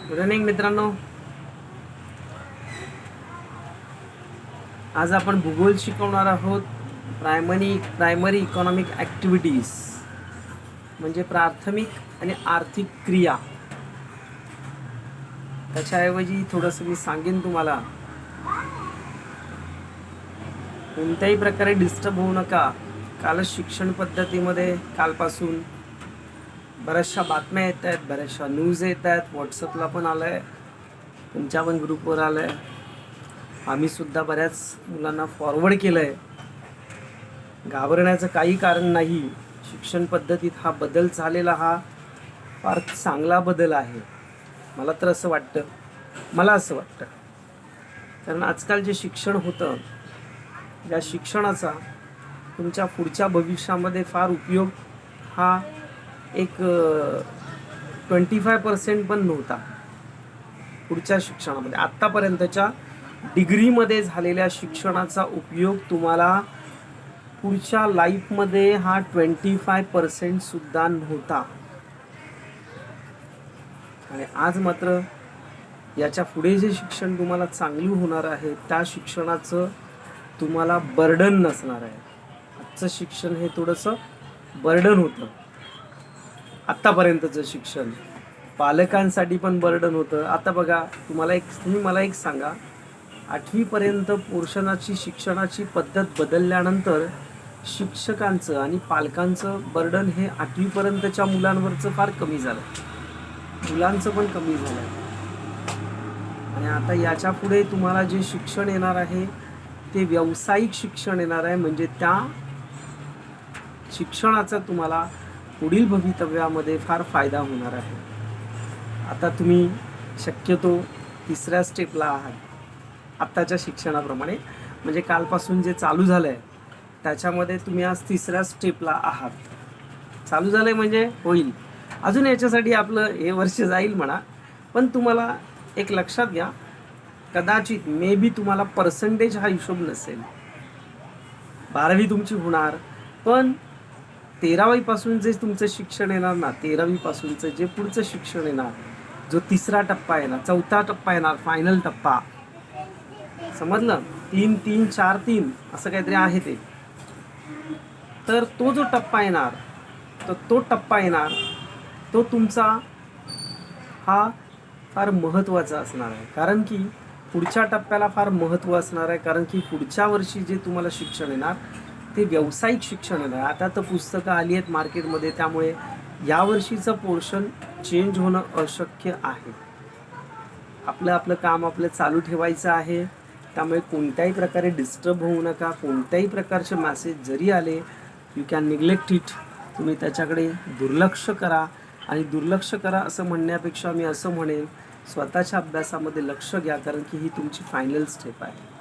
Good evening मित्रांनो. आज आपण भूगोल शिकवणार आहोत. प्रायमरी इकॉनॉमिक ॲक्टिव्हिटीज म्हणजे प्राथमिक आणि आर्थिक क्रिया. त्याच्याऐवजी थोडंसं मी सांगेन तुम्हाला, कोणत्याही प्रकारे डिस्टर्ब होऊ नका. कालच शिक्षण पद्धतीमध्ये कालपासून बऱ्याचशा बातम्या येत आहेत, बऱ्याचशा न्यूज येत आहेत. व्हॉट्सअपला पण आलं आहे, तुमच्या पण ग्रुपवर आलं आहे. आम्हीसुद्धा बऱ्याच मुलांना फॉरवर्ड केलं आहे. घाबरण्याचं काही कारण नाही. शिक्षण पद्धतीत हा बदल झालेला हा फार चांगला बदल आहे. मला असं वाटतं, कारण आजकाल जे शिक्षण होतं, या शिक्षणाचा तुमच्या पुढच्या भविष्यामध्ये फार उपयोग हा एक 25% पण नव्हता. पुढच्या शिक्षणामध्ये आत्तापर्यंतच्या डिग्रीमध्ये झालेल्या शिक्षणाचा उपयोग तुम्हाला पुढच्या लाईफमध्ये हा 25% सुद्धा नव्हता. आणि आज मात्र याच्या पुढे जे शिक्षण तुम्हाला चांगलं होणार आहे, त्या शिक्षणाचं तुम्हाला बर्डन नसणार आहे. आजचं शिक्षण हे थोडंसं बर्डन होतं. आत्तापर्यंतचं शिक्षण पालकांसाठी पण बर्डन होतं. आता बघा, तुम्ही मला एक सांगा, 8वीपर्यंत पोर्शनाची शिक्षणाची पद्धत बदलल्यानंतर शिक्षकांचं आणि पालकांचं बर्डन हे 8वीपर्यंतच्या मुलांवरचं फार कमी झालं, मुलांचं पण कमी झालं. आणि आता याच्या पुढे तुम्हाला जे शिक्षण येणार आहे ते व्यावसायिक शिक्षण येणार आहे. म्हणजे त्या शिक्षणाचा तुम्हाला पुढील भवितव्यामध्ये फार फायदा होणार आहे. आता तुम्ही शक्यतो 3ऱ्या स्टेपला आहात आत्ताच्या शिक्षणाप्रमाणे. म्हणजे कालपासून जे चालू झालं आहे त्याच्यामध्ये तुम्ही आज 3ऱ्या स्टेपला आहात. चालू झालं आहे म्हणजे होईल. अजून याच्यासाठी आपलं हे वर्ष जाईल म्हणा. पण तुम्हाला एक लक्षात घ्या, कदाचित मे बी तुम्हाला पर्सेंटेज हा हिशोब नसेल. 12वी तुमची होणार, पण 13वीपासून जे तुमचं शिक्षण येणार ना, 13वीपासूनचं जे पुढचं शिक्षण येणार, जो 3रा टप्पा येणार, 4था टप्पा येणार, फायनल टप्पा, समजलं? 3-3-4-3 असं काहीतरी आहे ते. तर तो जो टप्पा येणार, तो तुमचा हा फार महत्त्वाचा असणार आहे. कारण की पुढच्या टप्प्याला फार महत्त्व असणार आहे. कारण की पुढच्या वर्षी जे तुम्हाला शिक्षण येणार ते व्यावसायिक शिक्षण येणार. आता तर पुस्तकं आली आहेत मार्केटमध्ये, त्यामुळे यावर्षीचं पोर्शन चेंज होणं अशक्य आहे. आपलं काम चालू ठेवायचं आहे. त्यामुळे कोणत्याही प्रकारे डिस्टर्ब होऊ नका. कोणत्याही प्रकारचे मॅसेज जरी आले, यू कॅन निग्लेक्ट इट. तुम्ही त्याच्याकडे दुर्लक्ष करा. आणि दुर्लक्ष करा असं म्हणण्यापेक्षा मी असं म्हणेन, स्वतःच्या अभ्यासामध्ये लक्ष घ्या. कारण की ही तुमची फायनल स्टेप आहे.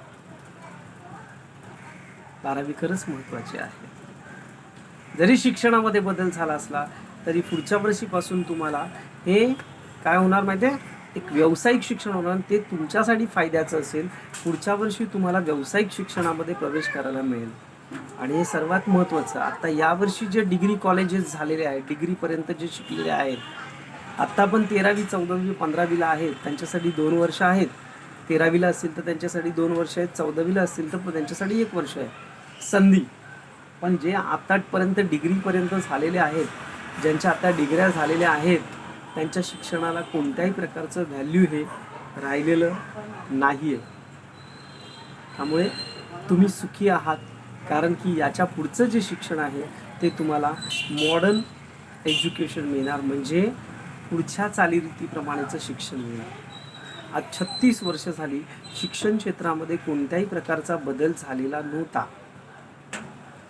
12वी खरंच महत्त्वाची आहे. जरी शिक्षणामध्ये बदल झाला असला तरी पुढच्या वर्षीपासून तुम्हाला हे काय होणार माहिती आहे, एक व्यावसायिक शिक्षण होणार. ते तुमच्यासाठी फायद्याचं असेल. पुढच्या वर्षी तुम्हाला व्यावसायिक शिक्षणामध्ये प्रवेश करायला मिळेल. आणि हे सर्वात महत्त्वाचं, आता यावर्षी जे डिग्री कॉलेजेस झालेले आहेत, डिग्रीपर्यंत जे शिकलेले आहेत, आत्ता पण 13वी 14वी 15वीला आहेत, त्यांच्यासाठी 2 वर्ष आहेत. 13वीला असतील तर त्यांच्यासाठी 2 वर्ष आहेत, 14वीला असतील तर त्यांच्यासाठी 1 वर्ष आहे संधी. पण जे आतापर्यंत डिग्रीपर्यंत झालेले आहेत, ज्यांच्या आता डिग्र्या झालेल्या आहेत, त्यांच्या शिक्षणाला कोणत्याही प्रकारचं व्हॅल्यू हे राहिलेलं नाही आहे. त्यामुळे तुम्ही सुखी आहात. कारण की याच्या पुढचं जे शिक्षण आहे ते तुम्हाला मॉडर्न एज्युकेशन मिळणार. म्हणजे पुढच्या चालीरीतीप्रमाणेचं शिक्षण मिळणार. आज 36 वर्ष झाली शिक्षण क्षेत्रामध्ये कोणत्याही प्रकारचा बदल झालेला नव्हता.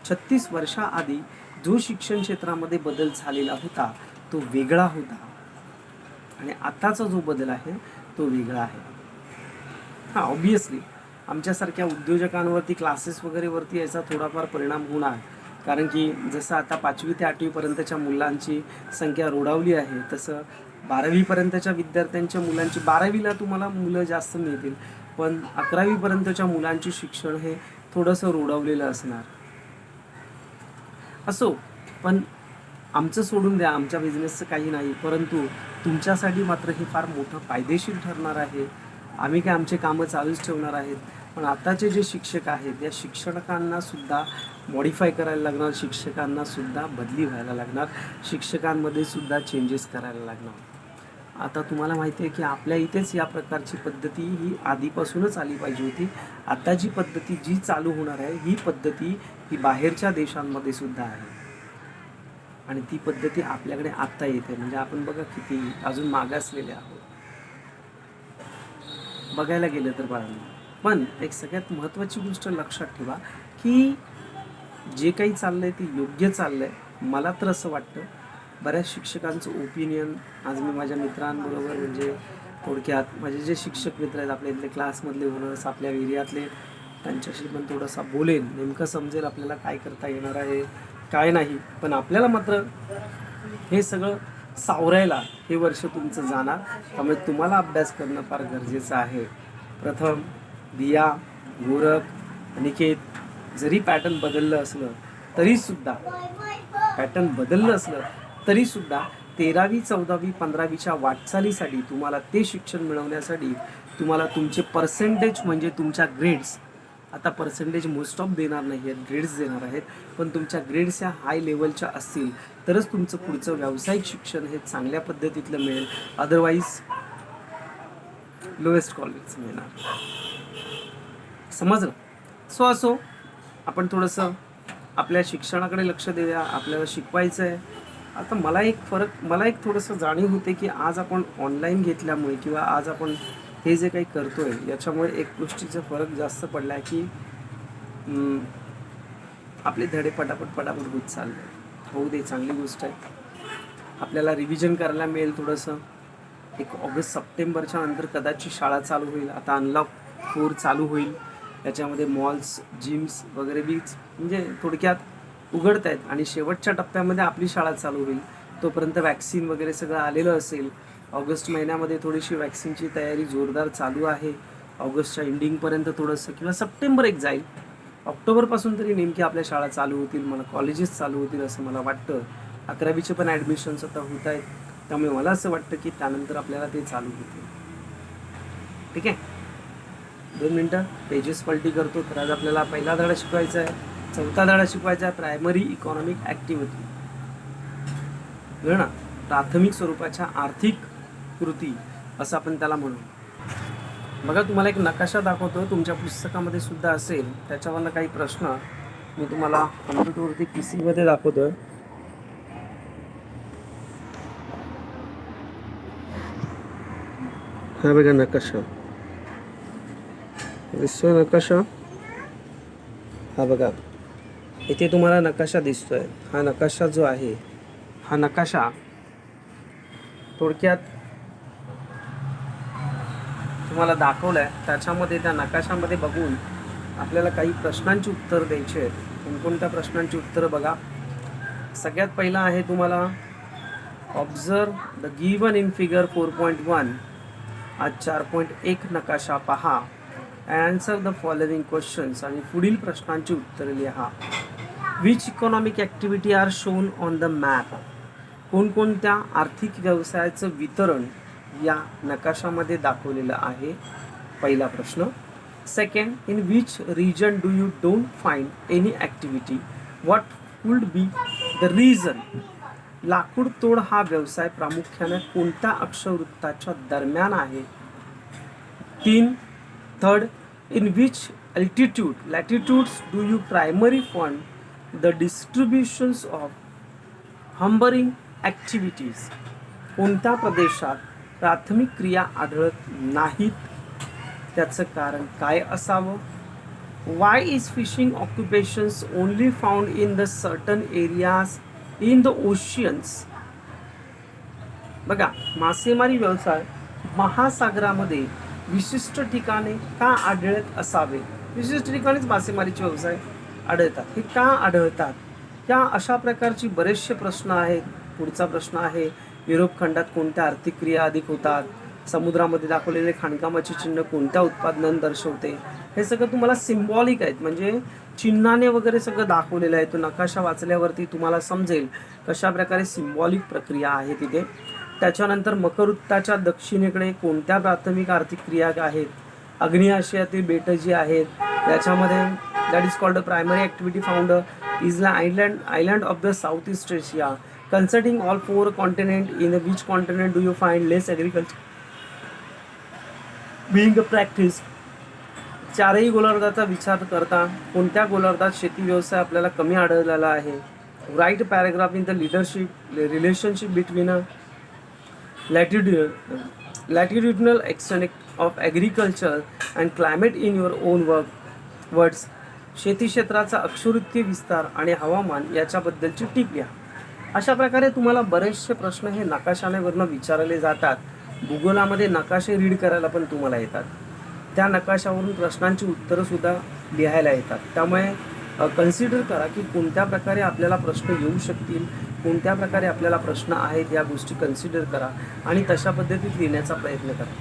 36 वर्षाआधी जो शिक्षण क्षेत्रामध्ये बदल झालेला होता तो वेगळा होता. आणि आताचा जो बदल आहे तो वेगळा आहे. हां, ऑब्वियसली आमच्यासारख्या उद्योजकांवरती, क्लासेस वगैरेवरती याचा थोडाफार परिणाम होणार. कारण की जसं आता 5वी ते 8वीपर्यंतच्या मुलांची संख्या रोडावली आहे, तसं 12वीपर्यंतच्या विद्यार्थ्यांच्या मुलांची, 12वीला तुम्हाला मुलं जास्त मिळतील, पण 11वीपर्यंतच्या मुलांचे शिक्षण हे थोडंसं रोडावलेलं असणार. असो, पण आमचं सोडून द्या, आमच्या बिझनेसचं काही नाही. परंतु तुमच्यासाठी मात्र हे फार मोठं फायदेशीर ठरणार आहे. आम्ही काय आमचे कामं चालूच ठेवणार आहेत, पण आताचे जे शिक्षक आहेत या शिक्षकांना सुद्धा मॉडिफाय करायला लागणार, शिक्षकांना सुद्धा बदली व्हायला लागणार, शिक्षकांमध्ये सुद्धा चेंजेस करायला लागणार. आता तुम्हाला माहिती आहे की आपल्या इथेच या प्रकारची पद्धती ही आधीपासूनच आली पाहिजे होती. आता जी पद्धती जी चालू होणार आहे ही पद्धती ही बाहेरच्या देशांमध्ये सुद्धा आहे आणि ती पद्धती आपल्याकडे आत्ता येते. म्हणजे आपण बघा किती अजून मागासलेले आहोत बघायला गेलं तर बाळांनो. पण एक सगळ्यात महत्त्वाची गोष्ट लक्षात ठेवा की जे काही चाललंय ते योग्य चाललंय. मला तर असं वाटतं, बऱ्याच शिक्षकांचं ओपिनियन आज मी माझ्या मित्रांबरोबर म्हणजे थोडक्यात माझे जे शिक्षक मित्र आहेत आपल्या इथले क्लासमधले ओनर्स आपल्या एरियातले त्यांच्याशी पण थोडासा बोलेन, नेमकं समजेल आपल्याला काय करता येणार आहे काय नाही. पण आपल्याला मात्र हे सगळं सावरायला हे वर्ष तुमचं जाणार, त्यामुळे तुम्हाला अभ्यास करणं फार गरजेचं आहे. प्रथम दिया, गोरख, अनिकेत जरी पॅटर्न बदललं असलं तरीसुद्धा 13वी 14वी 15वीच्या वाटचालीसाठी तुम्हाला ते शिक्षण मिळवण्यासाठी तुम्हाला तुमचे पर्सेंटेज म्हणजे तुमच्या ग्रेड्स, आता पर्सेंटेज मोस्ट ऑफ देणार नाही आहेत, ग्रेड्स देणार आहेत, पण तुमच्या ग्रेड्स ह्या हाय लेवलच्या असतील तरच तुमचं पुढचं व्यावसायिक शिक्षण हे चांगल्या पद्धतीतलं मिळेल. अदरवाईज लोएस्ट क्वालिटीचं मिळणार. समजलं? सो असो, आपण थोडंसं आपल्या शिक्षणाकडे लक्ष देऊया. आपल्याला शिकवायचं आहे. आता मला एक थोडंसं जाणीव होते की आज आपण ऑनलाईन घेतल्यामुळे किंवा आज आपण हे जे काही करतोय याच्यामुळे एक गोष्टीचा फरक जास्त पडला आहे की आपले धडे पटापट होत चालले. होऊ दे, चांगली गोष्ट आहे. आपल्याला रिव्हिजन करायला मिळेल थोडंसं. एक ऑगस्ट सप्टेंबरच्या नंतर कदाचित शाळा चालू होईल. आता अनलॉक 4 चालू होईल. याच्यामध्ये मॉल्स, जिम्स वगैरे बी म्हणजे थोडक्यात उघडत आहेत आणि शेवटच्या टप्प्यामध्ये आपली शाळा चालू होईल. तोपर्यंत वॅक्सिन वगैरे सगळं आलेलं असेल. ऑगस्ट महिन्यामध्ये थोडीशी वॅक्सिनची तयारी जोरदार चालू आहे. ऑगस्टच्या एंडिंगपर्यंत थोडंसं किंवा सप्टेंबर एक जाईल. ऑक्टोबरपासून तरी नेमकी आपल्या शाळा चालू होतील, मला कॉलेजेस चालू होतील असं मला वाटतं. 11वीचे पण ॲडमिशन्स आता होत आहेत, त्यामुळे मला असं वाटतं की त्यानंतर आपल्याला ते चालू होतील. ठीक आहे, 2 मिनटं पेजेस पलटी करतो. तर आज आपल्याला पहिला धडा शिकवायचा आहे, 4था धडा शिकवायचा आहे, प्रायमरी इकॉनॉमिक ॲक्टिव्हिटी. ना प्राथमिक स्वरूपाच्या आर्थिक कृती असं आपण त्याला म्हणू. बघा, तुम्हाला एक नकाशा दाखवतो, तुमच्या पुस्तकामध्ये सुद्धा असेल. त्याच्यावरनं काही प्रश्न मी तुम्हाला कम्प्युटरवरती PC मध्ये दाखवतोय. हा बघा नकाशा दिसतोय. नकाशा हा बघा, इथे तुम्हाला नकाशा दिसतोय. हा नकाशा जो आहे, हा नकाशा थोडक्यात तुम्हाला दाखवलाय. त्याच्यामध्ये त्या नकाशामध्ये बघून आपल्याला काही प्रश्नांची उत्तर द्यायची आहेत. कोणकोणत्या प्रश्नांची उत्तरं बघा. सगळ्यात पहिला आहे तुम्हाला observe the given in figure 4.1. आज 4.1 नकाशा पहा. आन्सर द फॉलोइंग क्वेश्चन्स आणि पुढील प्रश्नांची उत्तरे लिहा. Which economic activity are shown on the map. कोणकोणत्या आर्थिक व्यवसायाचं वितरण या नकाशामध्ये दाखवलेलं आहे. पहिला प्रश्न. Second, in which region do you don't find any activity. What would be the reason. लाकूड तोड हा व्यवसाय प्रामुख्याने कोणत्या अक्षवृत्ताच्या दरम्यान आहे. 3. Third, in which latitudes do you primary find the distributions of lumbering activities. कोणत्या प्रदेशात प्राथमिक क्रिया आढळत नाहीत, त्याचं कारण काय असावं. Why is fishing occupations only found in the certain areas in the oceans. बघा, मासेमारी व्यवसाय महासागरामध्ये विशिष्ट ठिकाणी का आढळत असावे. विशिष्ट ठिकाणीच मासेमारीचे व्यवसाय आढळतात. हे का आढळतात, या अशा प्रकारची बरेचसे प्रश्न आहेत. पुढचा प्रश्न आहे, युरोप खंडात कोणत्या आर्थिक क्रिया अधिक होतात. समुद्रामध्ये दाखवलेले खाणकामाचे चिन्ह कोणत्या उत्पादनांना दर्शवते. हे सगळं तुम्हाला सिम्बॉलिक आहेत, म्हणजे चिन्हाने वगैरे सगळं दाखवलेलं आहे. तो नकाशा वाचल्यावरती तुम्हाला समजेल कशा प्रकारे सिम्बॉलिक प्रक्रिया आहे तिथे. त्याच्यानंतर मकरवृत्ताच्या दक्षिणेकडे कोणत्या प्राथमिक आर्थिक क्रिया आहेत, आग्नेय आशियातील बेटं जी आहेत याच्यामध्ये that is called the primary activity found is the island of the south east Asia considering all 4 continent in which continent do you find less agriculture being practice. चारही गोलार्धाचा विचार करता कोणत्या गोलार्धात शेती व्यवसाय आपल्याला कमी आढळलेला आहे. Right paragraph in the leadership relationship between latitudinal extent of agriculture and climate in your own words. शेती क्षेत्राचा अक्षवृत्तीय विस्तार आणि हवामान याच्याबद्दलची टीप लिहा. अशा प्रकारे तुम्हाला बरेचसे प्रश्न हे नकाशावरनं विचारले जातात. भूगोलामध्ये नकाशे रीड करायला पण तुम्हाला येतात. त्या नकाशावरून प्रश्नांची उत्तरंसुद्धा लिहायला येतात. त्यामुळे कन्सिडर करा की कोणत्या प्रकारे आपल्याला प्रश्न येऊ शकतील, कोणत्या प्रकारे आपल्याला प्रश्न आहेत या गोष्टी कन्सिडर करा आणि तशा पद्धतीत लिहिण्याचा प्रयत्न करा.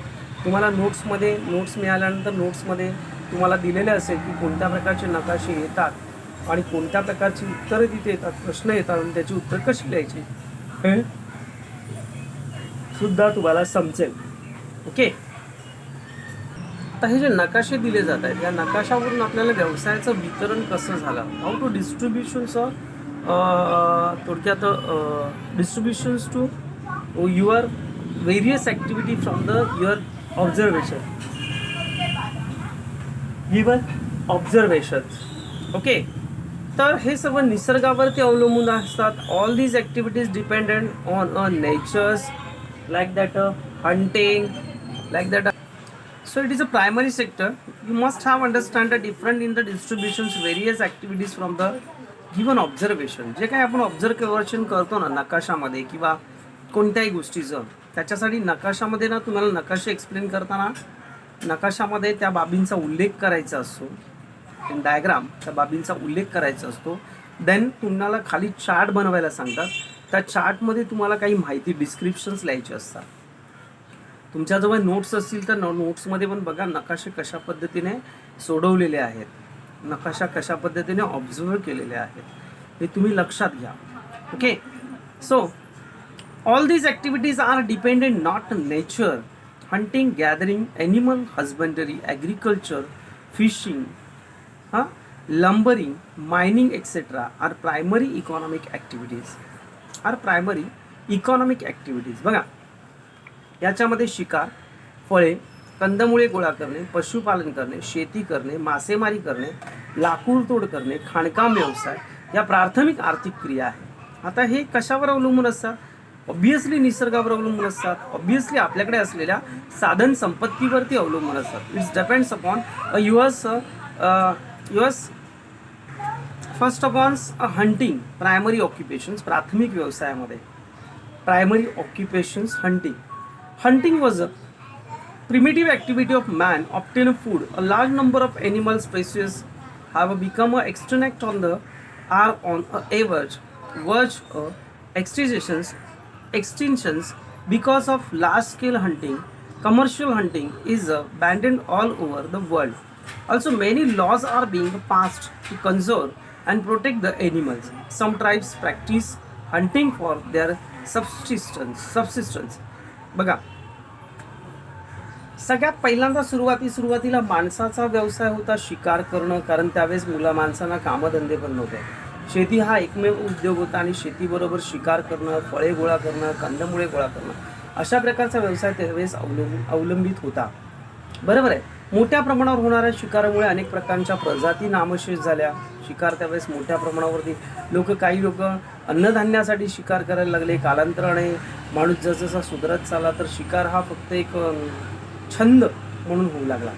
तुम्हाला नोट्स मिळाल्यानंतर नोट्समध्ये तुम्हाला दिलेले असेल की कोणत्या प्रकारचे नकाशे येतात आणि कोणत्या प्रकारची उत्तरं तिथे येतात, प्रश्न येतात आणि त्याची उत्तर कशी लिहायची हे सुद्धा तुम्हाला समजेल. ओके. आता हे जे नकाशे दिले जात आहेत या नकाशावरून आपल्याला व्यवसायाचं वितरण कसं झालं, हाऊ टू डिस्ट्रीब्युशनचं थोडक्यात distributions to your various activity from the your observation given observations. Okay. तर हे सर्व निसर्गावरती अवलंबून असतात. All these activities dependent on a natures like that hunting like that. So it is a primary sector. You must have understand the different in the distributions various activities from the given observation. जे काही आपण observation करतो ना नकाशामध्ये किंवा कोणत्याही गोष्टीचं, त्याच्यासाठी नकाशामध्ये ना तुम्हाला नकाशे एक्सप्लेन करताना नकाशामध्ये त्या बाबींचा उल्लेख करायचा असतो. इन डायग्राम त्या बाबींचा उल्लेख करायचा असतो. देन तुम्हाला खाली चार्ट बनवायला सांगतात. त्या चार्टमध्ये तुम्हाला काही माहिती डिस्क्रिप्शन्स लिहायचे असतात. तुमच्याजवळ नोट्स असतील तर नोट्समध्ये पण बघा नकाशे कशा पद्धतीने सोडवलेले आहेत, नकाशा कशा पद्धतीने ऑब्झर्व केलेले आहेत हे तुम्ही लक्षात घ्या. Okay. So all these activities are dependent not nature hunting gathering animal husbandry agriculture fishing lumbering mining etcetera are primary economic activities. बघा याच्यामध्ये शिकार, फळे, कंदमुळे गोळा करणे, पशुपालन करणे, शेती करणे, मासेमारी करणे, लाकूड तोड करणे, खाणकाम व्यवसाय या प्राथमिक आर्थिक क्रिया आहेत. आता हे कशावर अवलंबून असतात? ऑब्व्हियसली निसर्गावर अवलंबून असतात. ऑब्व्हियसली आपल्याकडे असलेल्या साधन संपत्तीवरती अवलंबून असतात. It's depends upon yours first upon hunting primary occupations. प्राथमिक व्यवसायामध्ये primary occupations hunting. Hunting was a primitive activity of man obtain food. A large number of animal species have become extinct on the are on average verge of extinctions because of large scale hunting. Commercial hunting is banned all over the world. Also many laws are being passed to conserve and protect the animals. Some tribes practice hunting for their subsistence. बघा सगळ्यात पहिल्यांदा सुरुवातीला माणसाचा व्यवसाय होता शिकार करणं, कारण त्यावेळेस माणसांना कामधंदे पण नव्हते. शेती हा एकमेव उद्योग होता आणि शेतीबरोबर शिकार करणं, फळे गोळा करणं, कंदमुळे गोळा करणं अशा प्रकारचा व्यवसाय त्यावेळेस अवलंबित होता. बरोबर आहे. मोठ्या प्रमाणावर होणाऱ्या शिकारामुळे अनेक प्रकारच्या प्रजाती नामशेष झाल्या. शिकार त्यावेळेस मोठ्या प्रमाणावरती काही लोक अन्नधान्यासाठी शिकार करायला लागले. कालांतराने माणूस जसजसा सुधारत चालला तर शिकार हा फक्त एक छंद म्हणून होऊ लागला.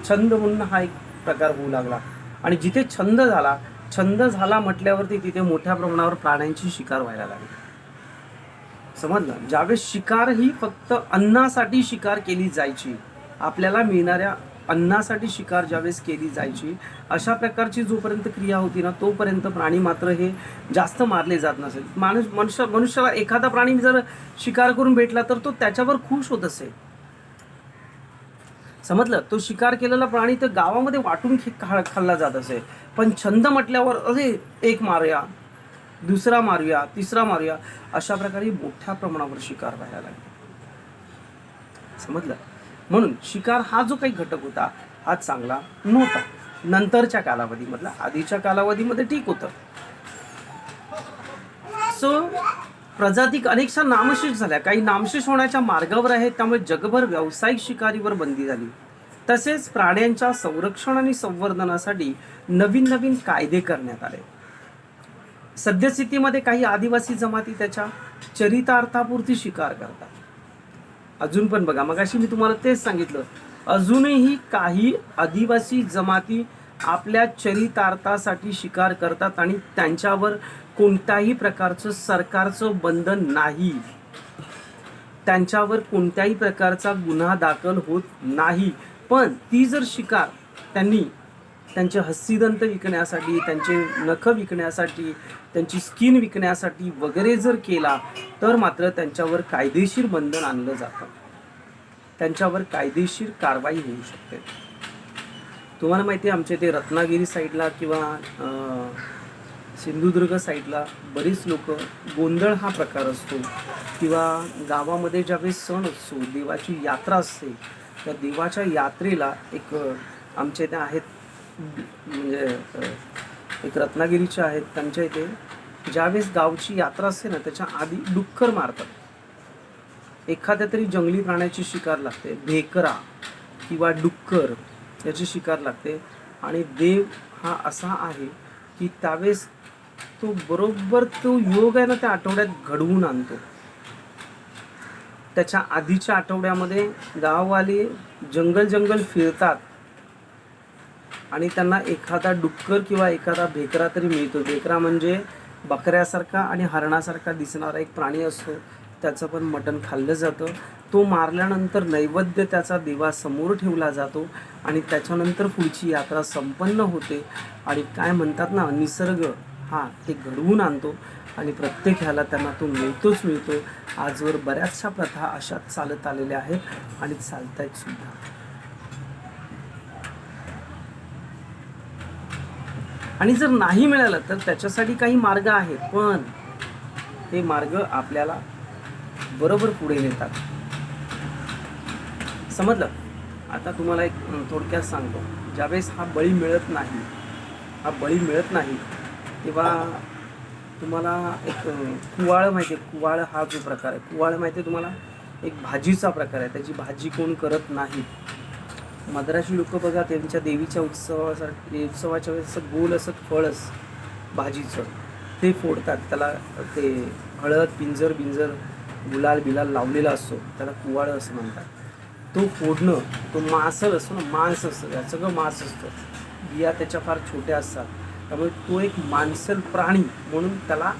छंद म्हणून हा एक प्रकार होऊ लागला आणि जिथे छंद झाला म्हटल्यावरती तिथे मोठ्या प्रमाणावर प्राण्यांची शिकार व्हायला लागली. समजलं? ज्यावेळेस शिकार ही फक्त अन्नासाठी शिकार केली जायची, आपल्याला मिळणाऱ्या अन्नासाठी शिकार ज्यावेळेस केली जायची, अशा प्रकारची जोपर्यंत क्रिया होती ना तोपर्यंत प्राणी मात्र हे जास्त मारले जात नसेल. मनुष्याला एखादा प्राणी जर शिकार करून भेटला तर तो त्याच्यावर खुश होत असेल. समजलं? तो शिकार केलेला प्राणी तर गावामध्ये वाटून खाल्ला जात असे. पण छंद म्हटल्यावर अरे एक मारूया, दुसरा मारूया, तिसरा मारूया, अशा प्रकारे मोठ्या प्रमाणावर शिकार व्हायला लागले. समजलं? म्हणून शिकार हा जो काही घटक होता हा चांगला नव्हता. नंतरच्या कालावधीमधला, आधीच्या कालावधीमध्ये ठीक होतं. सो प्रजाती अनेकशा नामशेष झाल्या, काही नामशेष होण्याच्या मार्गावर आहेत. त्यामुळे जगभर व्यावसायिक शिकारीवर बंदी झाली. तसेच प्राण्यांच्या संरक्षण आणि संवर्धनासाठी नवीन नवीन कायदे करण्यात आले. सद्यस्थितीमध्ये काही आदिवासी जमाती त्याच्या चरितार्थापुरती शिकार करतात. अजून पण बघा, मगाशी मी तुम्हाला तेच सांगितलं, अजूनही काही आदिवासी जमाती आपल्या चरितार्थासाठी शिकार करतात आणि त्यांच्यावर कोणत्याही प्रकारचं सरकारचं बंधन नाही, त्यांच्यावर कोणत्याही प्रकारचा गुन्हा दाखल होत नाही. पण ती जर शिकार त्यांनी त्यांचे हस्तिदंत विकण्यासाठी, त्यांचे नख विकण्यासाठी, त्यांची स्किन विकण्यासाठी वगैरे जर केला तर मात्र त्यांच्यावर कायदेशीर बंधन आणलं जातं, त्यांच्यावर कायदेशीर कारवाई होऊ शकते. तुम्हाला माहिती आहे, आमच्या इथे रत्नागिरी साईडला किंवा सिंधुदुर्ग साईडला बरीच लोक गोंधळ हा प्रकार असतो, किंवा गावामध्ये ज्यावेळेस सण असतो, देवाची यात्रा असते, त्या देवाच्या यात्रेला एक आमच्या इथे आहेत, म्हणजे एक रत्नागिरीचे आहेत, त्यांच्या इथे ज्यावेळेस गावची यात्रा असते ना त्याच्या आधी डुक्कर मारतात. एखाद्या तरी जंगली प्राण्याची शिकार लागते, भेकरा किंवा डुक्कर याची शिकार लागते. आणि देव हा असा आहे की त्यावेळेस तो बरोबर तो योग आहे ना त्या आठवड्यात घडवून आणतो. त्याच्या आधीच्या आठवड्यामध्ये गाववाले जंगल फिरतात आणि त्यांना एखादा डुक्कर किंवा एखादा भेकरा तरी मिळतो. भेकरा म्हणजे बकऱ्यासारखा आणि हरणासारखा दिसणारा एक प्राणी असतो, त्याचं पण मटण खाल्लं जातं. तो मारल्यानंतर नैवेद्य त्याचा देवासमोर ठेवला जातो आणि त्याच्यानंतर पुढची यात्रा संपन्न होते. आणि काय म्हणतात ना, निसर्ग हा ते घडवून आणतो आणि प्रत्येक ह्याला त्यांना तो मिळतो. आजवर बऱ्याचशा प्रथा अशा चालत आलेल्या आहेत आणि चालतायत सुद्धा. आणि जर नाही मिळालं तर त्याच्यासाठी काही मार्ग आहेत, पण हे मार्ग आपल्याला बरोबर पुढे नेतात. समजलं? आता तुम्हाला एक थोडक्यात सांगतो. ज्यावेळेस हा बळी मिळत नाही तेव्हा तुम्हाला एक कुवाळ माहिती आहे. कुवाळ हा जो प्रकार आहे, कुवाळ माहिती आहे तुम्हाला, एक भाजीचा प्रकार आहे. त्याची भाजी कोण करत नाही. मद्रासी लोक बघा, त्यांच्या देवीच्या उत्सवाच्या वेळेस असं गोल असं फळस भाजीचं ते फोडतात. त्याला ते हळद बिंजर गुलाल बिलाल लावलेला असतो, त्याला कुवाळ असं म्हणतात. तो फोडणं, तो मांसल असतो ना, मांस असतं, त्यात सगळं मांस असतं, बिया त्याच्या फार छोट्या असतात, त्यामुळे तो एक मांसल प्राणी म्हणून त्याला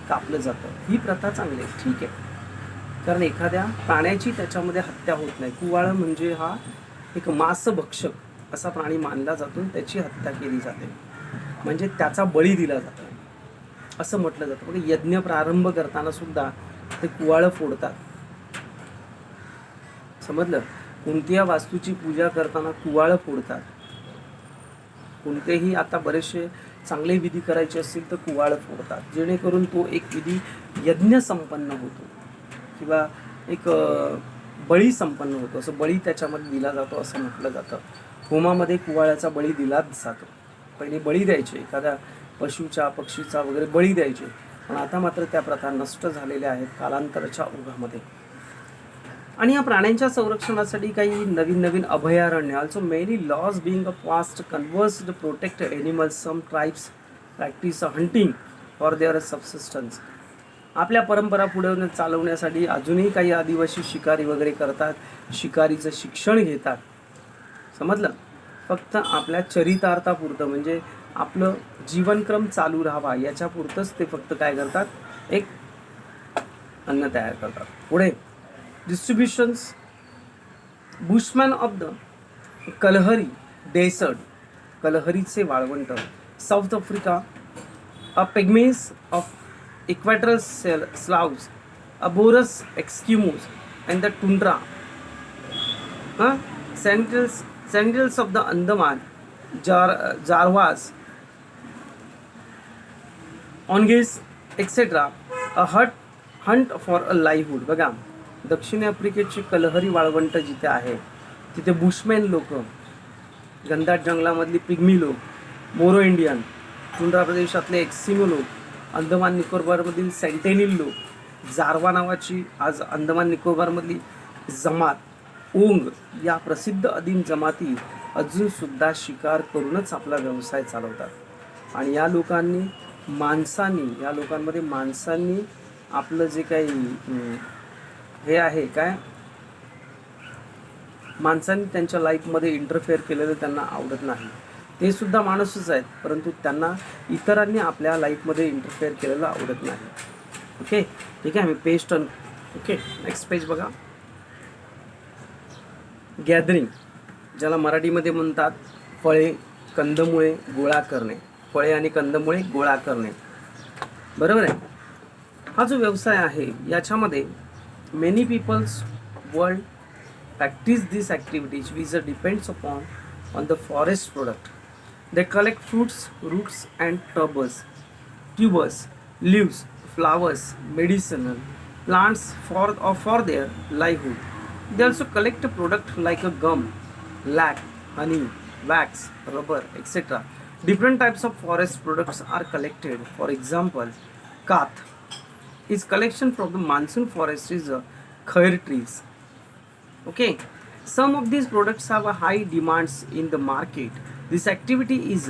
कापलं जातं. ही प्रथा चांगली आहे, ठीक आहे, कारण एखाद्या प्राण्याची त्याच्यामध्ये हत्या होत नाही. कुवाळ म्हणजे हा एक मांसभक्षक असा प्राणी मानला जातो, त्याची हत्या केली जाते, म्हणजे त्याचा बळी दिला जातो असं म्हटलं जातं. म्हणजे यज्ञ प्रारंभ करताना सुद्धा ते कुवाळं फोडतात. समजलं? कोणत्या वास्तूची पूजा करताना कुवाळं फोडतात. कोणतेही आता बरेचसे चांगले विधी करायचे असतील तर कुवाळं फोडतात, जेणेकरून तो एक विधी यज्ञ संपन्न होतो किंवा एक बळी संपन्न होतो. असं बळी त्याच्यामध्ये दिला जातो असं म्हटलं जातं. होमामध्ये कुवाळ्याचा बळी दिलाच जातो. पहिले बळी द्यायचे, एखाद्या पशुचा पक्षीचा वगैरे बळी द्यायचे, पण आता मात्र त्या प्रथा नष्ट झालेल्या आहेत कालांतराच्या ओघामध्ये. आणि या प्राण्यांच्या संरक्षणासाठी काही नवीन अभयारण्य, also many laws being a passed conversed protect animals. Some tribes practice hunting for their subsistence. आपल्या परंपरा पुढे चालवण्यासाठी अजूनही काही आदिवासी शिकारी वगैरे करतात, शिकारीचं शिक्षण घेतात. समजलं? फक्त आपल्या चरितार्थापुरतं, म्हणजे आपलं जीवनक्रम चालू राहावा याच्यापुरतंच ते फक्त काय करतात, एक अन्न तयार करतात. पुढे distributions. Bushman of the Kalahari desert, कलहरीचे वाळवंट, South Africa, a pygmies of equatorial slavs, a boras Eskimos and the tundra, centrals of the Andaman, Jarawas, Onges etcetera. A hunt for a livelihood. बघा, दक्षिण आफ्रिकेची कलहरी वाळवंट जिथे आहे तिथे बुशमॅन लोक, घनदाट जंगलामधली पिग्मी लोक, मोरो इंडियन, टुंड्रा प्रदेशातले एक्सिमो लोक, अंदमान निकोबारमधील सेंटेनिल लोक, जारवा नावाची आज अंदमान निकोबारमधली जमात, ओंग या प्रसिद्ध आदिम जमाती अजूनसुद्धा शिकार करूनच आपला व्यवसाय चालवतात. आणि या लोकांमध्ये माणसांनी आपलं जे काही हे आहे काय, माणसांनी त्यांच्या लाईफमध्ये इंटरफेअर केलेलं त्यांना आवडत नाही. ते सुद्धा माणूसच आहेत, परंतु त्यांना इतरांनी आपल्या लाईफमध्ये इंटरफेअर केलेलं आवडत नाही. ओके, ठीक आहे. मी page turn. Okay, next page बघा. गॅदरिंग, ज्याला मराठीमध्ये म्हणतात फळे कंदमुळे गोळा करणे. फळे आणि कंदमुळे गोळा करणे, बरोबर आहे. हा जो व्यवसाय आहे याच्यामध्ये many peoples world practice these activities which depends on the forest product. They collect fruits, roots and tubers, leaves, flowers, medicinal plants for their livelihood. They also collect a product like a gum, lac, honey, wax, rubber, etc. Different types of forest products are collected. For example, kath is collection from the monsoon forest is khair trees. Okay, some of these products have a high demands in the market. This activity is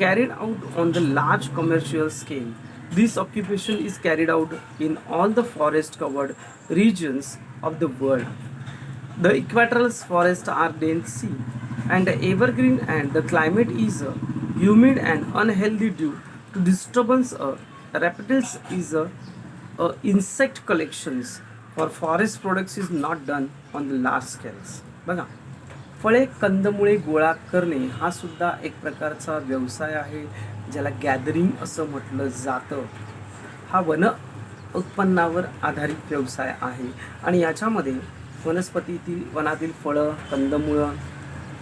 carried out on the large commercial scale. This occupation is carried out in all the forest covered regions of the world. The equatorial forests are dense and evergreen, and the climate is humid and unhealthy due to disturbance. Reptiles is insect collections for forest products is not done on the large scales. बघा, फळे कंदमुळे गोळा करणे हा सुद्धा एक प्रकारचा व्यवसाय आहे, ज्याला गॅदरिंग असं म्हटलं जातं. हा वन उत्पन्नावर आधारित व्यवसाय आहे आणि याच्यामध्ये वनातील फळं, कंदमुळं,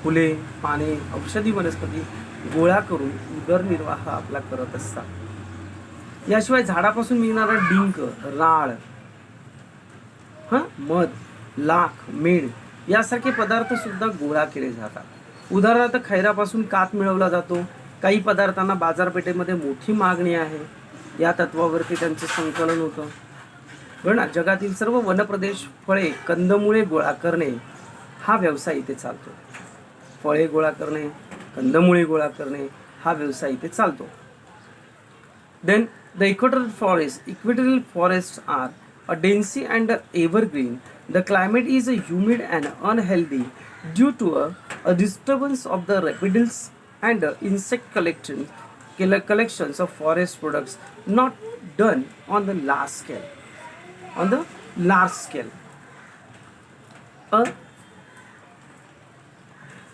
फुले, पाने, औषधी वनस्पती गोळा करून उदरनिर्वाह आपला करत असतात. याशिवाय झाडापासून मिळणारा डिंक, राळ, मध, लाख, मेण यासारखे पदार्थ सुद्धा गोळा केले जातात. उदाहरणार्थ खैरापासून कात मिळवला जातो. काही पदार्थांना बाजारपेठेमध्ये मोठी मागणी आहे. या तत्वावरती त्यांचं संकलन होतं. बरं ना, जगातील सर्व वनप्रदेश फळे कंदमुळे गोळा करणे हा व्यवसाय इथे चालतो. फळे गोळा करणे, कंदमुळे गोळा करणे हा व्यवसाय इथे चालतो. Then the equatorial forest are a dense and evergreen. The climate is humid and unhealthy due to a disturbance of the reptiles and insect collections of forest products not done on the large scale.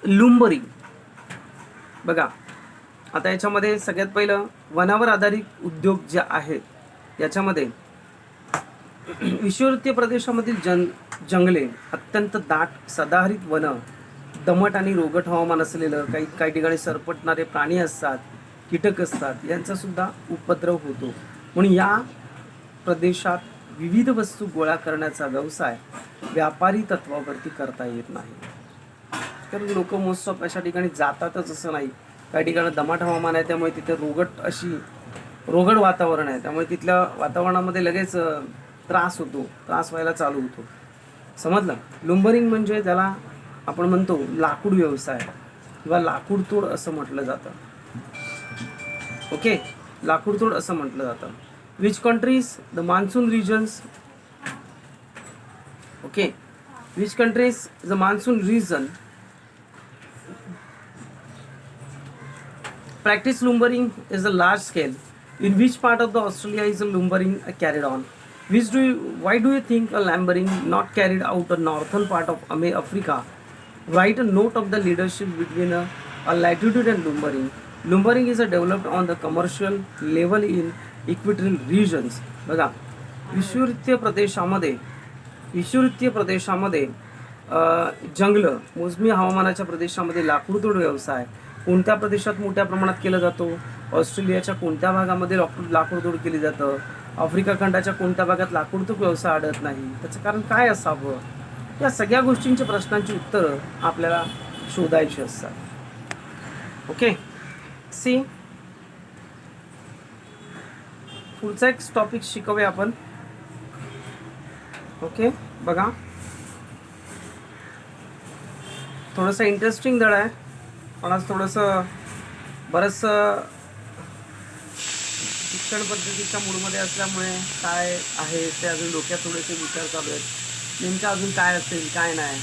लुंबरिंग, बघा आता याच्यामध्ये सगळ्यात पहिलं वनावर आधारित उद्योग जे आहेत याच्यामध्ये विषुववृत्तीय प्रदेशामधील जंगले, अत्यंत दाट सदाहरित वन, दमट आणि रोगट हवामान असलेलं, काही ठिकाणी सरपटणारे प्राणी असतात, कीटक असतात, यांचा सुद्धा उपद्रव होतो. म्हणून या प्रदेशात विविध वस्तू गोळा करण्याचा व्यवसाय व्यापारी तत्वावरती करता येत नाही. तर लोक मोस्ट ऑफ अशा ठिकाणी जातातच असं नाही. काही ठिकाणी दमट हवामान आहे, त्यामुळे तिथे रोगट वातावरण आहे, त्यामुळे तिथल्या वातावरणामध्ये लगेच त्रास व्हायला चालू होतो. समजलं. लुंबरिंग म्हणजे ज्याला आपण म्हणतो लाकूड व्यवसाय किंवा लाकूडतोड असं म्हटलं जातं. ओके, लाकूडतोड असं म्हटलं जातं. Which countries the monsoon regions, okay, which countries the monsoon region practice lumbering is a large scale. In which part of the Australia is a lumbering carried on? Why do you think a lumbering not carried out a northern part of Africa? Write a note of the leadership between a latitude and lumbering. Lumbering is developed on the commercial level in equatorial regions. बघा, विषुववृत्तीय प्रदेशामध्ये जंगल, मोसमी हवामानाच्या प्रदेशामध्ये लाकूडतोड व्यवसाय कोणत्या प्रदेशात मोठ्या प्रमाणात केला जातो? ऑस्ट्रेलियाच्या कोणत्या भागामध्ये लाकूडतोड केली जातं, आफ्रिका खंडाच्या कोणत्या भागात लाकूडतोड व्यवसाय आढळत नाही, त्याचं कारण काय असावं, या सगळ्या गोष्टींच्या प्रश्नांची उत्तरं आपल्याला शोधायची असतात. ओके, सी पुढचा एक टॉपिक शिकूया आपण. ओके, बघा थोडंसं इंटरेस्टिंग धडा आहे, पण आज थोडंसं बरंचसं शिक्षण पद्धतीच्या मूडमध्ये असल्यामुळे काय आहे ते अजून डोक्यात थोडेसे विचार चालू आहेत, नेमकं अजून काय असेल काय नाही.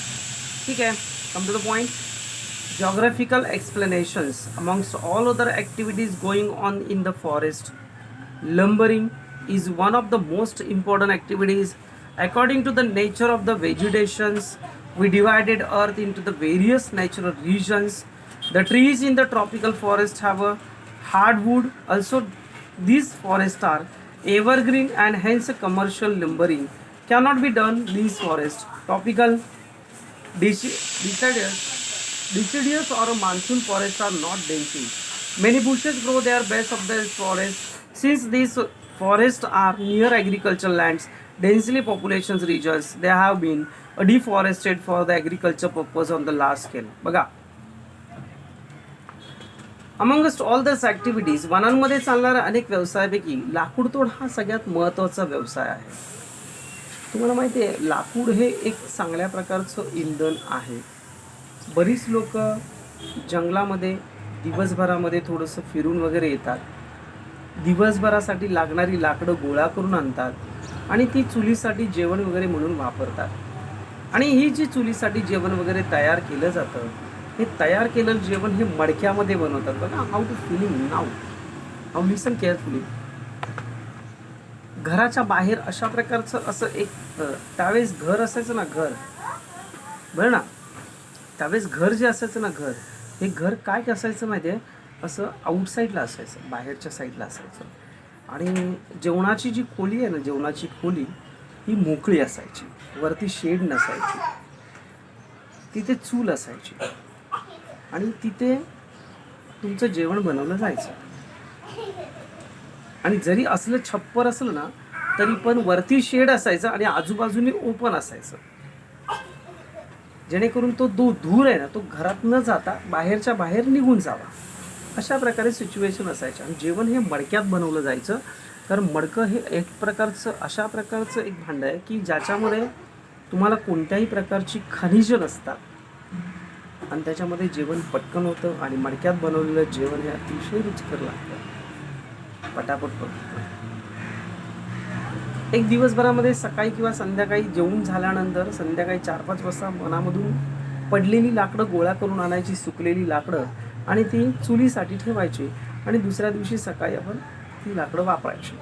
ठीक आहे, come to the point. Geographical explanations amongst all other activities going on in the forest, lumbering is one of the most important activities. According to the nature of the vegetations, we divided earth into the various natural regions. The trees in the tropical forest have a hardwood. Also, these forests are evergreen and hence commercial lumbering cannot be done. These forests, tropical deciduous or monsoon forests are not dense. Many bushes grow their base of the forest. Since these forests are near agricultural lands, densely population regions, they have been deforested for the agriculture purpose on the large scale. बघा, amongst all these activities, वनांमध्ये चालणाऱ्या अनेक व्यवसायापैकी लाकूडतोड हा सगळ्यात महत्त्वाचा व्यवसाय आहे. तुम्हाला माहिती आहे, लाकूड हे एक चांगल्या प्रकारचं इंधन आहे. बरीच लोक जंगलामध्ये दिवसभरामध्ये थोडंसं फिरून वगैरे येतात, दिवसभरासाठी लागणारी लाकडं गोळा करून आणतात आणि ती चुलीसाठी जेवण वगैरे म्हणून वापरतात. आणि ही जी चुलीसाठी जेवण वगैरे तयार केलं जातं, हे तयार केलेलं जेवण हे मडक्यामध्ये बनवतात. बघा, हाऊ टू फिलिंग नाव, हाऊ लिसन केअरफुली. घराच्या बाहेर अशा प्रकारचं असं एक त्यावेळेस घर असायचं ना, घर बरं ना, त्यावेळेस घर जे असायचं ना, घर हे घर काय असायचं माहिती आहे, असं आउटसाईडला असायचं, बाहेरच्या साईडला असायचं. आणि जेवणाची जी खोली आहे ना, जेवणाची खोली ही मोकळी असायची, वरती शेड नसायची, तिथे चूल असायची आणि तिथे तुमचं जेवण बनवलं जायचं. आणि जरी असलं छप्पर असलं ना, तरी पण वरती शेड असायचं आणि आजूबाजूने ओपन असायचं, जेणेकरून तो धूर आहे ना, तो घरात न जाता बाहेरच्या बाहेर निघून जावा. अशा प्रकारे सिच्युएशन असायचं. आणि जेवण हे मडक्यात बनवलं जायचं. तर मडकं हे एक प्रकारचं अशा प्रकारचं एक भांडं आहे की ज्याच्यामध्ये तुम्हाला कोणत्याही प्रकारची खनिजं नसतात आणि त्याच्यामध्ये जेवण पटकन होतं. आणि मडक्यात बनवलेलं जेवण हे अतिशय रुचकर लागतं, पटापट बनतं. एक दिवसभरामध्ये सकाळी किंवा संध्याकाळी जेवून झाल्यानंतर संध्याकाळी 4-5 वाजता वनामधून पडलेली लाकडं गोळा करून आणायची, सुकलेली लाकडं, आणि ती चुलीसाठी ठेवायची. आणि दुसऱ्या दिवशी सकाळी आपण ती लाकडं वापरायची.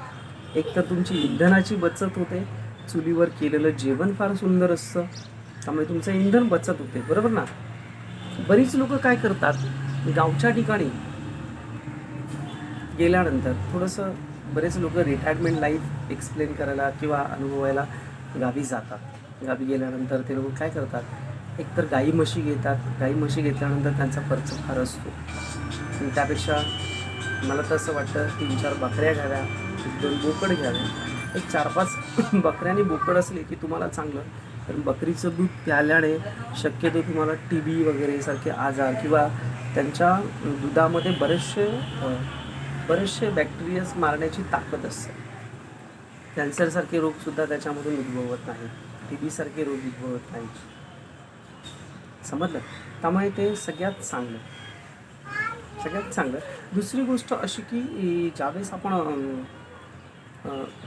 एक तर तुमची इंधनाची बचत होते, चुलीवर केलेलं जेवण फार सुंदर असतं, त्यामुळे तुमचं इंधन बचत होते, बरोबर ना. बरीच लोक काय करतात, गावच्या ठिकाणी गेल्यानंतर थोडंसं, बरेच लोक रिटायरमेंट लाईफ एक्सप्लेन करायला किंवा अनुभवायला गावी जातात. गावी गेल्यानंतर ते लोक काय करतात, एकतर गाई म्हशी घेतात. गाई म्हशी घेतल्यानंतर त्यांचा खर्च फार असतो. त्यापेक्षा मला तर असं वाटतं 3-4 बकऱ्या घ्याव्या, 1-2 बोकड घ्यावे. एक 4-5 बकऱ्याने बोकड असले की तुम्हाला चांगलं. कारण बकरीचं दूध प्यायल्याने शक्यतो तुम्हाला TB वगैरे सारखे आजार किंवा त्यांच्या दुधामध्ये बरेचसे बॅक्टेरियाज मारण्याची ताकद असते. कॅन्सरसारखे रोगसुद्धा त्याच्यामधून उद्भवत नाहीत, TB सारखे रोग उद्भवत नाहीत, समजलं. त्यामुळे ते सगळ्यात चांगलं. दुसरी गोष्ट अशी की ज्यावेळेस आपण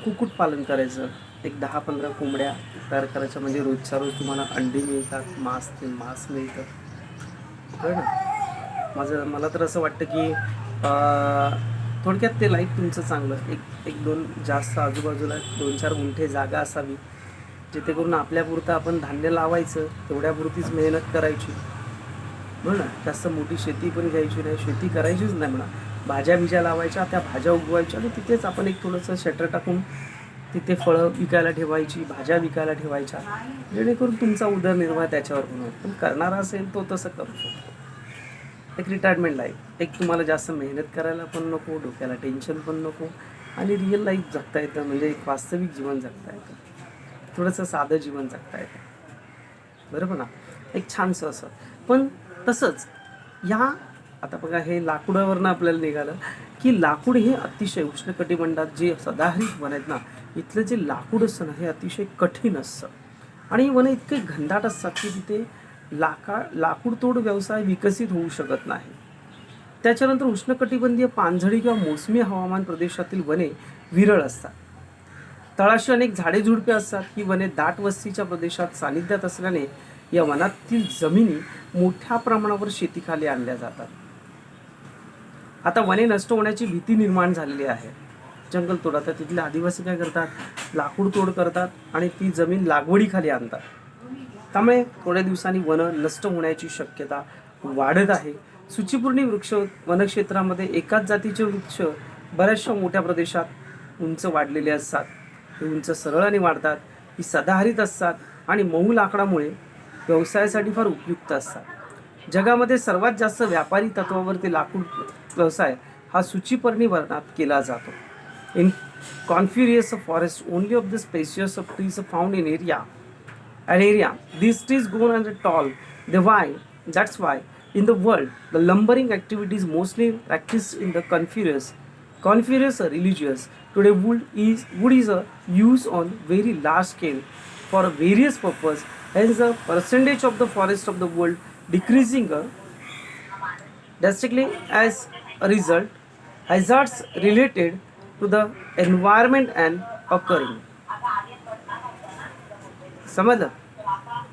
कुक्कुटपालन करायचं, एक 10-15 कोंबड्या तयार करायच्या, म्हणजे रोजच्या रोज तुम्हाला अंडी मिळतात, मांस मिळतं, बरं ना. मला तर असं वाटतं की थोडक्यात ते लाईफ तुमचं चांगलं. एक 2 जास्त आजूबाजूला 2-4 गुंठे जागा असावी, जेणेकरून आपल्यापुरतं आपण धान्य लावायचं, तेवढ्यापुरतीच मेहनत करायची, बरं ना. जास्त मोठी शेती पण घ्यायची नाही, शेती करायचीच नाही म्हणा. भाज्या लावायच्या, त्या भाज्या उगवायच्या आणि तिथेच आपण एक थोडंसं शटर टाकून तिथे फळं विकायला ठेवायची, भाज्या विकायला ठेवायच्या, जेणेकरून तुमचा उदरनिर्वाह त्याच्यावर होणार. पण करणारा असेल तो तसं करू शकतो. एक रिटायरमेंट लाईफ, एक तुम्हाला जास्त मेहनत करायला पण नको, डोक्याला टेन्शन पण नको, आणि रिअल लाईफ जगता येतं, म्हणजे एक वास्तविक जीवन जगता येतं, थोडंसं साधं जीवन जगता येतं, बरोबर ना, एक छानसं असं. पण तसंच या आता बघा, हे लाकडावरनं आपल्याला निघालं की लाकूड हे अतिशय उष्णकटिबंधात जे सदाहरित वन आहेत ना, इथलं जे लाकूड असतं ना, हे अतिशय कठीण असतं, आणि वन इतके घनदाट असतात की तिथे लाकूडतोड व्यवसाय विकसित होऊ शकत नाही. त्याच्यानंतर उष्णकटिबंधीय पानझडी किंवा मोसमी हवामान प्रदेशातील वने विरळ असतात. तळाशी अनेक झाडे झुडपे असतात. ही वने दाट वस्तीच्या प्रदेशात सानिध्यात असल्याने या वनातील जमिनी मोठ्या प्रमाणावर शेतीखाली आणल्या जातात. आता वने नष्ट होण्याची भीती निर्माण झालेली आहे. जंगलतोड, आता तिथले आदिवासी काय करतात, लाकूड तोड करतात आणि ती जमीन लागवडीखाली आणतात. त्यामुळे थोड्या दिवसांनी वनं नष्ट होण्याची शक्यता वाढत आहे. सूचीपूर्णी वृक्ष वनक्षेत्रामध्ये एकाच जातीचे वृक्ष बऱ्याचशा मोठ्या प्रदेशात उंच वाढलेले असतात. हे उंच सरळाने वाढतात, ही सदाहरित असतात आणि मऊ लाकडामुळे व्यवसायासाठी फार उपयुक्त असतात. जगामध्ये सर्वात जास्त व्यापारी तत्वावरती लाकूड व्यवसाय हा सूचीपर्णी वर्णात केला जातो. In coniferous forest only of the species of trees found in area. These trees grow and are tall. That's why in the world the lumbering activity is mostly practiced in the coniferous religious. Today wood is a use on very large scale for various purpose. Hence the percentage of the forest of the world decreasing drastically. As a result, hazards related to the environment and occurring. समजलं.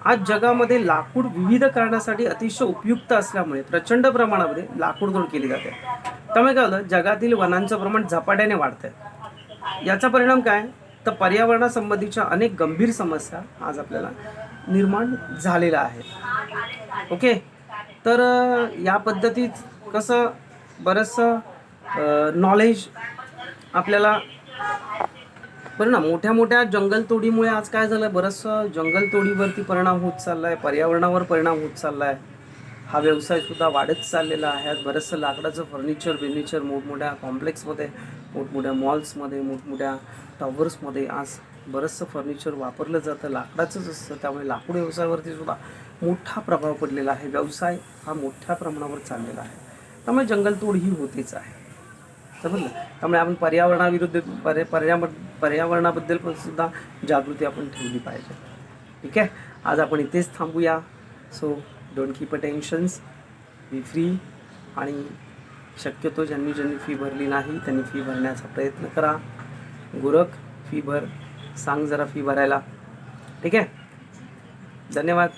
आज जगामध्ये लाकूड विविध कारणासाठी अतिशय उपयुक्त असल्यामुळे प्रचंड प्रमाणामध्ये लाकूड तोड केली जाते. त्यामुळे काय होतं, जगातील वनांचं प्रमाण झपाट्याने वाढतंय. याचा परिणाम काय, तर पर्यावरणासंबंधीच्या अनेक गंभीर समस्या आज आपल्याला निर्माण झालेल्या आहेत. ओके, तर या पद्धतीत कसं बरंचसं नॉलेज आपल्याला बरं ना. मोठ्या मोठ्या जंगलतोडीमुळे आज काय झालं, बरंचसं जंगलतोडीवरती परिणाम होत चालला आहे, पर्यावरणावर परिणाम होत चालला आहे. हा व्यवसायसुद्धा वाढत चाललेला आहे. आज बरंचसं लाकडाचं फर्निचर मोठमोठ्या कॉम्प्लेक्समध्ये, मोठमोठ्या मॉल्समध्ये, मोठमोठ्या टॉवर्समध्ये आज बरंचसं फर्निचर वापरलं जातं, लाकडाचंच असतं. त्यामुळे लाकूड व्यवसायावरती सुद्धा मोठा प्रभाव पडलेला आहे. व्यवसाय हा मोठ्या प्रमाणावर चाललेला आहे. त्यामुळे जंगलतोड ही होतेच आहे, समजलं. त्यामुळे आपण पर्यावरणाविरुद्ध पर्यावरणाबद्दल पण सुद्धा जागृती आपण ठेवली पाहिजे. ठीक आहे, आज आपण इथेच थांबूया. So don't keep a tensions, B free, आणि शक्यतो ज्यांनी फी भरली नाही त्यांनी फी भरण्याचा प्रयत्न करा. गोरख, फी भर, सांग जरा फी भरायला. ठीक आहे, धन्यवाद.